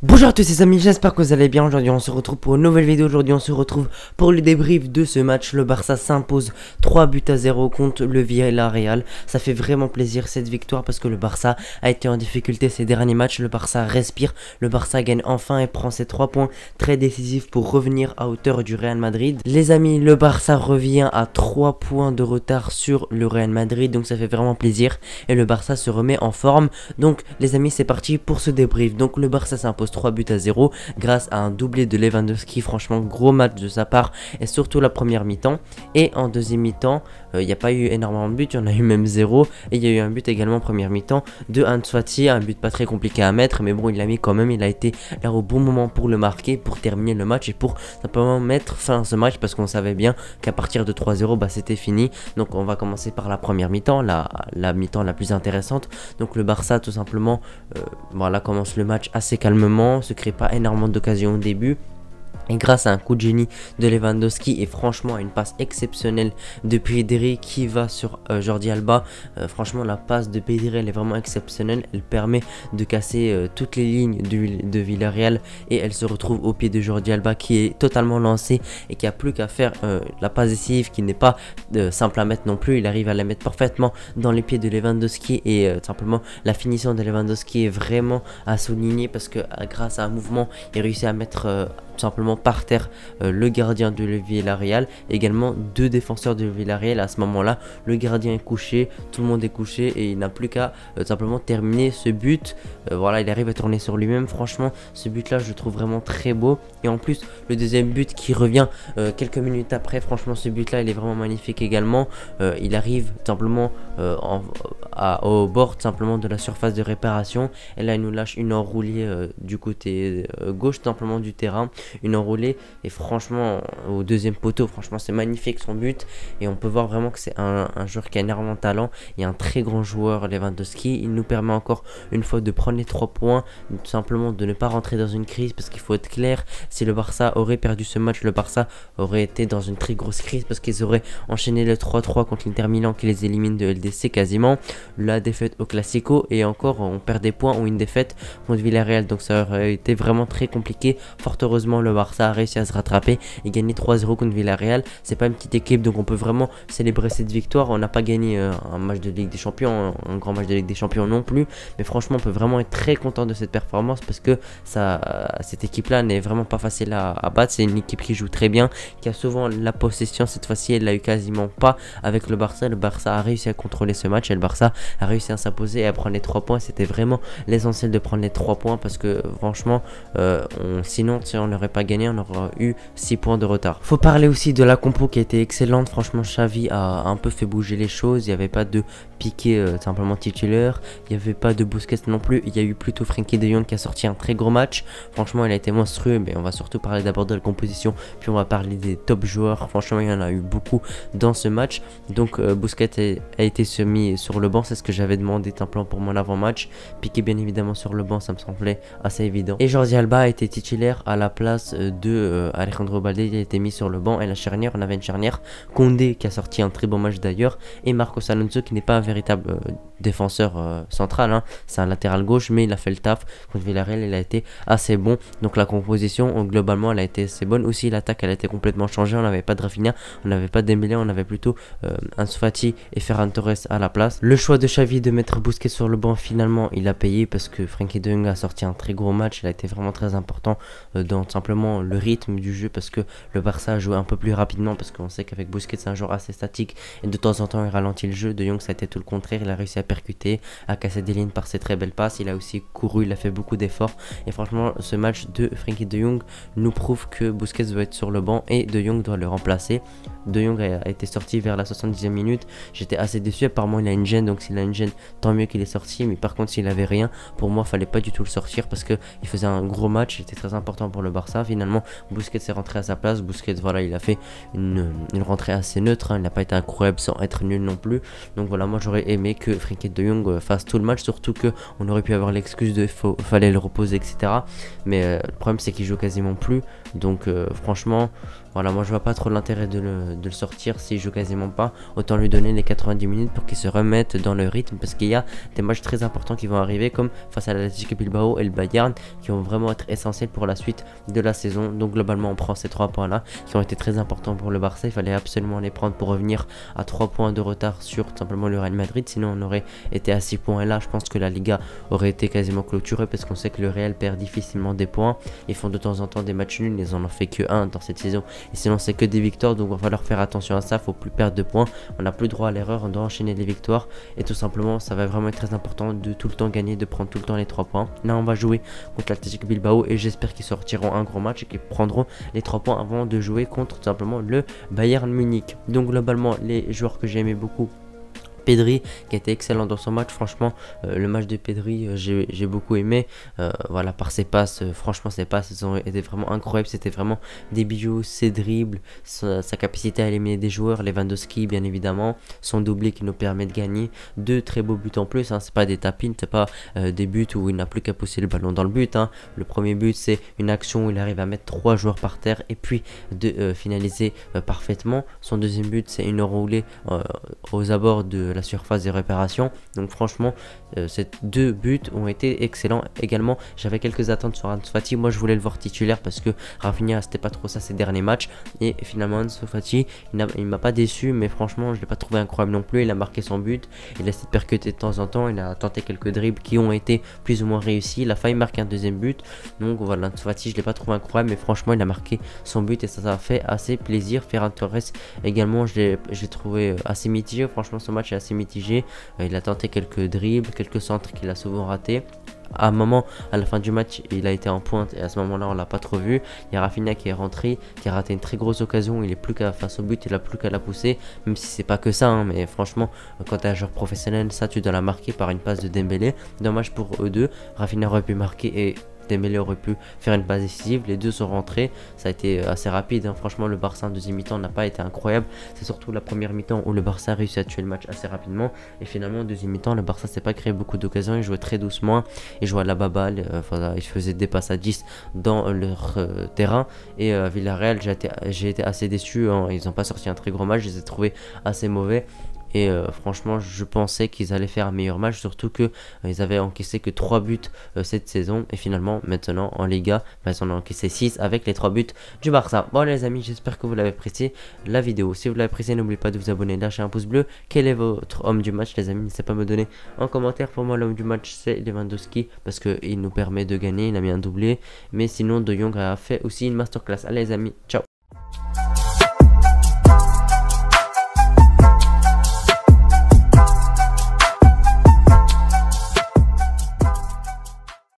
Bonjour à tous les amis, j'espère que vous allez bien. Aujourd'hui on se retrouve pour une nouvelle vidéo. Aujourd'hui on se retrouve pour le débrief de ce match. Le Barça s'impose 3-0 contre le Villarreal. Ça fait vraiment plaisir cette victoire parce que le Barça a été en difficulté ces derniers matchs. Le Barça respire, le Barça gagne enfin et prend ses 3 points très décisifs pour revenir à hauteur du Real Madrid. Les amis, le Barça revient à 3 points de retard sur le Real Madrid, donc ça fait vraiment plaisir et le Barça se remet en forme. Donc les amis, c'est parti pour ce débrief. Donc le Barça s'impose 3-0 grâce à un doublé de Lewandowski. Franchement, gros match de sa part et surtout la première mi-temps. Et en deuxième mi-temps, il n'y a pas eu énormément de buts, il y en a eu même 0. Et il y a eu un but également en première mi-temps de Ansu Fati, un but pas très compliqué à mettre, mais bon, il l'a mis quand même. Il a été là au bon moment pour le marquer, pour terminer le match et pour simplement mettre fin à ce match parce qu'on savait bien qu'à partir de 3-0, bah, c'était fini. Donc on va commencer par la première mi-temps, la mi-temps la plus intéressante. Donc le Barça tout simplement voilà, commence le match assez calmement, se crée pas énormément d'occasions au début. Et grâce à un coup de génie de Lewandowski et franchement à une passe exceptionnelle de Pedri qui va sur Jordi Alba, franchement la passe de Pedri elle est vraiment exceptionnelle. Elle permet de casser toutes les lignes de Villarreal et elle se retrouve au pied de Jordi Alba qui est totalement lancé et qui a plus qu'à faire la passe décisive qui n'est pas simple à mettre non plus. Il arrive à la mettre parfaitement dans les pieds de Lewandowski et simplement la finition de Lewandowski est vraiment à souligner parce que grâce à un mouvement il réussit à mettre simplement par terre le gardien de Villarreal, également deux défenseurs de Villarreal. À ce moment là le gardien est couché, tout le monde est couché et il n'a plus qu'à simplement terminer ce but. Voilà, il arrive à tourner sur lui-même. Franchement ce but là je le trouve vraiment très beau et en plus le deuxième but qui revient quelques minutes après, franchement ce but là il est vraiment magnifique également. Il arrive simplement au bord simplement de la surface de réparation et là il nous lâche une enroulée du côté gauche simplement du terrain, une enroulée et franchement au deuxième poteau, franchement c'est magnifique son but et on peut voir vraiment que c'est un joueur qui a énormément de talent et un très grand joueur. Lewandowski, il nous permet encore une fois de prendre les 3 points, tout simplement de ne pas rentrer dans une crise parce qu'il faut être clair, si le Barça aurait perdu ce match, le Barça aurait été dans une très grosse crise parce qu'ils auraient enchaîné le 3-3 contre l'Inter Milan qui les élimine de LDC quasiment, la défaite au Classico et encore on perd des points ou une défaite contre Villarreal, donc ça aurait été vraiment très compliqué. Fort heureusement le Barça a réussi à se rattraper et gagner 3-0 contre Villarreal. C'est pas une petite équipe donc on peut vraiment célébrer cette victoire. On n'a pas gagné un match de Ligue des Champions, un grand match de Ligue des Champions non plus, mais franchement on peut vraiment être très content de cette performance parce que cette équipe là n'est vraiment pas facile à battre. C'est une équipe qui joue très bien, qui a souvent la possession. Cette fois-ci elle l'a eu quasiment pas avec le Barça. Le Barça a réussi à contrôler ce match et le Barça a réussi à s'imposer et à prendre les 3 points. C'était vraiment l'essentiel de prendre les 3 points parce que franchement sinon si on n'aurait pas gagné on aurait eu 6 points de retard. Faut parler aussi de la compo qui a été excellente. Franchement Xavi a un peu fait bouger les choses. Il n'y avait pas de Piqué simplement titulaire, il n'y avait pas de Busquets non plus, il y a eu plutôt Frenkie de Jong qui a sorti un très gros match. Franchement il a été monstrueux, mais on va surtout parler d'abord de la composition puis on va parler des top joueurs. Franchement il y en a eu beaucoup dans ce match. Donc Busquets a été mis sur le banc, c'est ce que j'avais demandé simplement pour mon avant-match. Piqué bien évidemment sur le banc, ça me semblait assez évident. Et Jordi Alba a été titulaire à la place de Alejandro Balde. Il a été mis sur le banc et la charnière, on avait une charnière Koundé qui a sorti un très bon match d'ailleurs et Marcos Alonso qui n'est pas un véritable défenseur central, hein. C'est un latéral gauche mais il a fait le taf contre Villarreal, il a été assez bon. Donc la composition globalement elle a été assez bonne. Aussi l'attaque elle a été complètement changée, on n'avait pas de Rafinha, on n'avait pas Dembélé, on avait plutôt Ansu Fati et Ferran Torres à la place. Le choix de Xavi de mettre Busquets sur le banc, finalement il a payé parce que Frenkie de Jong a sorti un très gros match. Il a été vraiment très important dans simplement le rythme du jeu parce que le Barça a joué un peu plus rapidement parce qu'on sait qu'avec Busquets c'est un joueur assez statique et de temps en temps il ralentit le jeu. De Jong ça a été tout le contraire, il a réussi à percuter, à casser des lignes par ses très belles passes. Il a aussi couru, il a fait beaucoup d'efforts et franchement ce match de Frenkie de Jong nous prouve que Busquets doit être sur le banc et de Jong doit le remplacer. De Jong a été sorti vers la 70e minute, j'étais assez déçu. Apparemment il a une gêne, donc s'il a une gêne tant mieux qu'il est sorti, mais par contre s'il avait rien, pour moi fallait pas du tout le sortir parce que il faisait un gros match, c'était très important pour le Barça. Finalement Busquets est rentré à sa place. Busquets voilà, il a fait une rentrée assez neutre, hein. Il n'a pas été incroyable sans être nul non plus. Donc voilà, moi j'aurais aimé que Frenkie de Jong fasse tout le match, surtout que on aurait pu avoir l'excuse de fallait le reposer etc. Mais le problème c'est qu'il joue quasiment plus, donc franchement Voilà, moi je vois pas trop l'intérêt de le sortir s'il joue quasiment pas. Autant lui donner les 90 minutes pour qu'il se remette dans le rythme, parce qu'il y a des matchs très importants qui vont arriver, comme face à l'Athletic Bilbao et le Bayern, qui vont vraiment être essentiels pour la suite de la saison. Donc globalement on prend ces 3 points là qui ont été très importants pour le Barça. Il fallait absolument les prendre pour revenir à 3 points de retard sur tout simplement le Real Madrid, sinon on aurait été à 6 points. Et là je pense que la Liga aurait été quasiment clôturée, parce qu'on sait que le Real perd difficilement des points. Ils font de temps en temps des matchs nuls, ils en ont fait que 1 dans cette saison, et sinon c'est que des victoires. Donc il va falloir faire attention à ça, faut plus perdre de points, on n'a plus droit à l'erreur, on doit enchaîner les victoires, et tout simplement ça va vraiment être très important de tout le temps gagner, de prendre tout le temps les 3 points. Là on va jouer contre l'Athletic Bilbao, et j'espère qu'ils sortiront un gros match et qu'ils prendront les 3 points avant de jouer contre tout simplement le Bayern Munich. Donc globalement les joueurs que j'ai aimé beaucoup, Pedri qui a été excellent dans son match, franchement le match de Pedri j'ai beaucoup aimé, voilà, par ses passes, franchement ses passes ont été vraiment incroyables, c'était vraiment des bijoux, ses dribbles, sa capacité à éliminer des joueurs, Lewandowski bien évidemment, son doublé qui nous permet de gagner, 2 très beaux buts en plus, hein, c'est pas des tapines, c'est pas des buts où il n'a plus qu'à pousser le ballon dans le but, hein. Le premier but c'est une action où il arrive à mettre 3 joueurs par terre et puis de finaliser parfaitement. Son deuxième but c'est une enroulée aux abords de la surface des réparations. Donc franchement ces 2 buts ont été excellents. Également j'avais quelques attentes sur Ansu Fati, moi je voulais le voir titulaire parce que Rafinha c'était pas trop ça ses derniers matchs, et finalement Ansu Fati il m'a pas déçu, mais franchement je l'ai pas trouvé incroyable non plus. Il a marqué son but, il a essayé de percuter de temps en temps, il a tenté quelques dribbles qui ont été plus ou moins réussis, il a failli marquer un deuxième but. Donc voilà, Ansu Fati je l'ai pas trouvé incroyable, mais franchement il a marqué son but et ça a fait assez plaisir. Ferran Torres également je l'ai trouvé assez mitigé, franchement son match est assez mitigé, il a tenté quelques dribbles, quelques centres qu'il a souvent ratés. À un moment, à la fin du match, il a été en pointe et à ce moment-là, on l'a pas trop vu. Il y a Rafinha qui est rentré, qui a raté une très grosse occasion. Il est plus qu'à face au but, il a plus qu'à la pousser. Même si c'est pas que ça, hein, mais franchement, quand t'es un joueur professionnel, ça tu dois la marquer par une passe de Dembélé. Dommage pour eux deux. Rafinha aurait pu marquer et Dembélé aurait pu faire une passe décisive. Les deux sont rentrés, ça a été assez rapide, hein. Franchement le Barça en deuxième mi-temps n'a pas été incroyable, c'est surtout la première mi-temps où le Barça a réussi à tuer le match assez rapidement, et finalement en deuxième mi-temps le Barça s'est pas créé beaucoup d'occasions, ils jouaient très doucement, ils jouaient à la baballe, ils faisaient des passes à 10 dans leur terrain, et Villarreal j'ai été assez déçu, hein. Ils n'ont pas sorti un très gros match, je les ai trouvés assez mauvais. Et franchement je pensais qu'ils allaient faire un meilleur match, surtout que ils avaient encaissé que 3 buts cette saison, et finalement maintenant en Liga ils en ont encaissé 6 avec les 3 buts du Barça. Bon les amis, j'espère que vous l'avez apprécié la vidéo. Si vous l'avez apprécié, n'oubliez pas de vous abonner, lâcher un pouce bleu. Quel est votre homme du match les amis? N'hésitez pas à me donner en commentaire. Pour moi l'homme du match c'est Lewandowski, parce qu'il nous permet de gagner, il a mis un doublé, mais sinon De Jong a fait aussi une masterclass. Allez les amis, ciao.